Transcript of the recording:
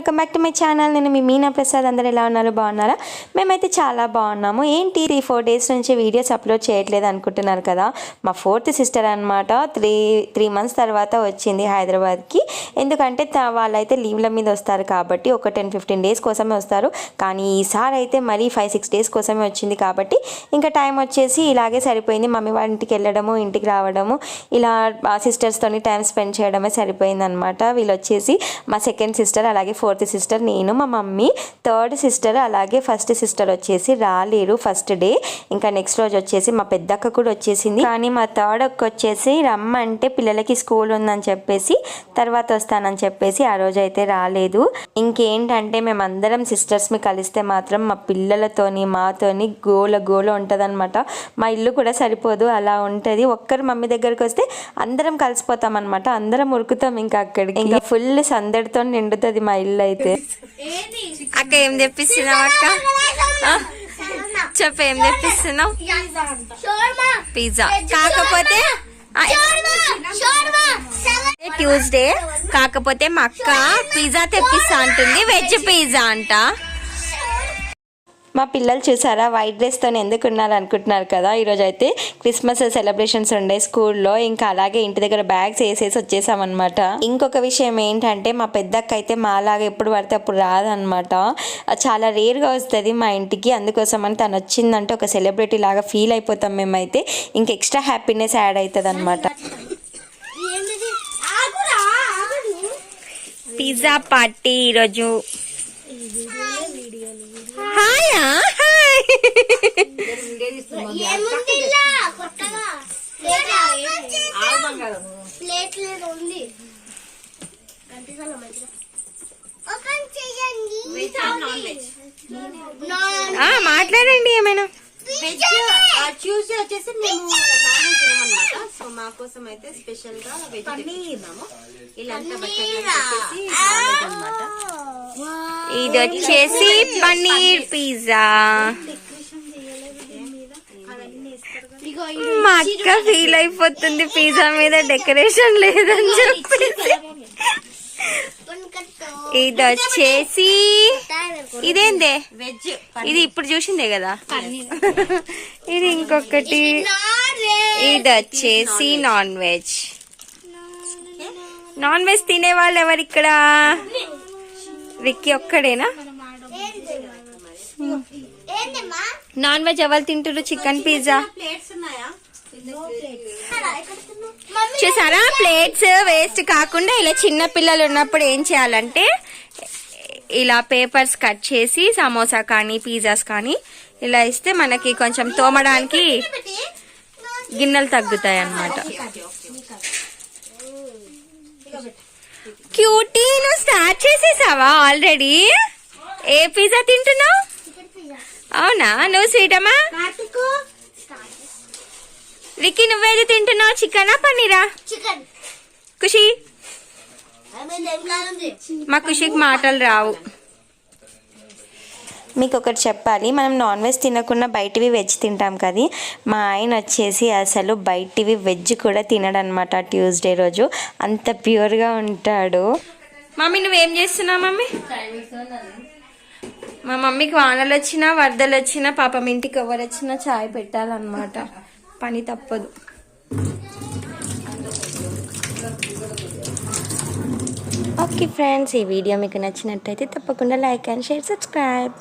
Welcome back to my channel. నేను మీ మీనా ప్రసాద్. అందరూ ఎలా ఉన్నారు? బాగున్నారా? మేమైతే చాలా బాగున్నాము. ఏంటి 3-4 డేస్ నుంచి వీడియోస్ అప్లోడ్ చేయట్లేదు అనుకుంటున్నారు కదా. మా 4th సిస్టర్ అనమాట. 3 మంత్స్ తర్వాత వచ్చింది హైదరాబాద్కి. ఎందుకంటే వాళ్ళైతే లీవ్ల మీద వస్తారు కాబట్టి ఒక 10-15 డేస్ కోసమే వస్తారు. కానీ ఈసారి అయితే మరీ 5-6 డేస్ కోసమే వచ్చింది కాబట్టి ఇంకా టైం వచ్చేసి ఇలాగే సరిపోయింది. మమ్మీ వాళ్ళ ఇంటికి వెళ్ళడము, ఇంటికి రావడము, ఇలా సిస్టర్స్తోని టైం స్పెండ్ చేయడమే సరిపోయింది అనమాట. వీళ్ళు వచ్చేసి మా 2nd సిస్టర్, అలాగే 4th సిస్టర్, నేను, మా మమ్మీ, 3rd సిస్టర్, అలాగే 1st సిస్టర్ వచ్చేసి రాలేరు ఫస్ట్ డే. ఇంకా నెక్స్ట్ రోజు వచ్చేసి మా పెద్దక్క కూడా వచ్చేసింది. కానీ మా 3rd అక్క వచ్చేసి రమ్మంటే పిల్లలకి స్కూల్ ఉందని చెప్పేసి తర్వాత వస్తానని చెప్పేసి ఆ రోజు అయితే రాలేదు. ఇంకేంటంటే మేమందరం సిస్టర్స్ని కలిస్తే మాత్రం మా పిల్లలతోని మాతోని గోల ఉంటుందన్నమాట. మా ఇల్లు కూడా సరిపోదు, అలా ఉంటుంది. ఒక్కరు మమ్మీ దగ్గరికి వస్తే అందరం కలిసిపోతాం అనమాట. అందరం ఉరుకుతాం ఇంకా అక్కడికి. ఇంకా ఫుల్ సందడితో నిండుతుంది మా ఇల్లు అయితే. అక్క ఏం తెప్పిస్తున్నావు అక్క? చెప్ప ఏం తెప్పిస్తున్నావు? పిజ్జా. కాకపోతే ట్యూస్డే, కాకపోతే మా అక్క పిజ్జా తెప్పిస్తా అంటుంది. వెజ్ పిజ్జా అంట. మా పిల్లలు చూసారా వైట్ డ్రెస్తో ఎందుకు ఉన్నారు అనుకుంటున్నారు కదా. ఈరోజు అయితే క్రిస్మస్ సెలబ్రేషన్స్ ఉండే స్కూల్లో. ఇంకా అలాగే ఇంటి దగ్గర బ్యాగ్స్ వేసేసి వచ్చేసామన్నమాట. ఇంకొక విషయం ఏంటంటే మా పెద్దక్క అయితే మాలాగా ఎప్పుడు పడితే అప్పుడు రాదనమాట. చాలా రేర్గా వస్తుంది మా ఇంటికి. అందుకోసమని తను వచ్చిందంటే ఒక సెలబ్రిటీ లాగా ఫీల్ అయిపోతాం మేమైతే. ఇంక ఎక్స్ట్రా హ్యాపీనెస్ యాడ్ అవుతుంది అనమాట. పిజ్జా పార్టీ ఈరోజు. మాట్లాడండి ఏమైనా. ట్యూస్డే వచ్చేసి మేము నాన్ వెజ్ తినమన్నమాట. సో మా కోసం అయితే స్పెషల్ గా వెజ్ తిన్నాము. ఇలాంటి అన్నమాట. ఇది వచ్చేసి పన్నీర్ పిజ్జా. మా అక్క ఫీల్ అయిపోతుంది పిజ్జా మీద డెకరేషన్ లేదని చెప్పేసి. ఇది వచ్చేసి ఇదేందే వెజ్. ఇది ఇప్పుడు చూసిందే కదా. ఇది ఇంకొకటి. ఇది వచ్చేసి నాన్ వెజ్. నాన్ వెజ్ తినే వాళ్ళు ఎవరు ఇక్కడ? విక్కీ ఒక్కడేనా? నాన్ వెజ్ ఎవరు తింటారు? చికెన్ పిజ్జా చూసారా. ప్లేట్స్ వేస్ట్ కాకుండా ఇలా చిన్న పిల్లలు ఉన్నప్పుడు ఏం చేయాలంటే ఇలా పేపర్స్ కట్ చేసి సమోసా కానీ పిజ్జాస్ కానీ ఇలా ఇస్తే మనకి కొంచెం తోమడానికి గిన్నెలు తగ్గుతాయి అన్నమాట. క్యూటీ, నువ్వు స్టార్ట్ చేసేసావా ఆల్రెడీ? ఏ పిజ్జా తింటున్నావు? అవునా, నువ్వు స్వీటమ్మా? విక్కీ నువ్వేది తింటున్నావు? చికెనా పన్నీరా? ఖుషి, మా ఖుషికి మాటలు రావు. మీకు ఒకటి చెప్పాలి, మనం నాన్ వెజ్ తినకుండా బయటివి వెజ్ తింటాం కదా. మా ఆయన వచ్చేసి అసలు బయటివి వెజ్ కూడా తినడనమాట. ట్యూస్డే రోజు అంత ప్యూర్గా ఉంటాడు. మమ్మీ నువ్వేం చేస్తున్నావు? మమ్మీ, మా మమ్మీకి వానలు వచ్చినా వరదలు వచ్చినా పాపం ఇంటికి ఎవరు వచ్చినా చాయ్ పెట్టాలన్నమాట. పని తప్పదు. ఓకే ఫ్రెండ్స్, ఈ వీడియో మీకు నచ్చినట్టయితే తప్పకుండా లైక్ అండ్ షేర్, సబ్స్క్రైబ్.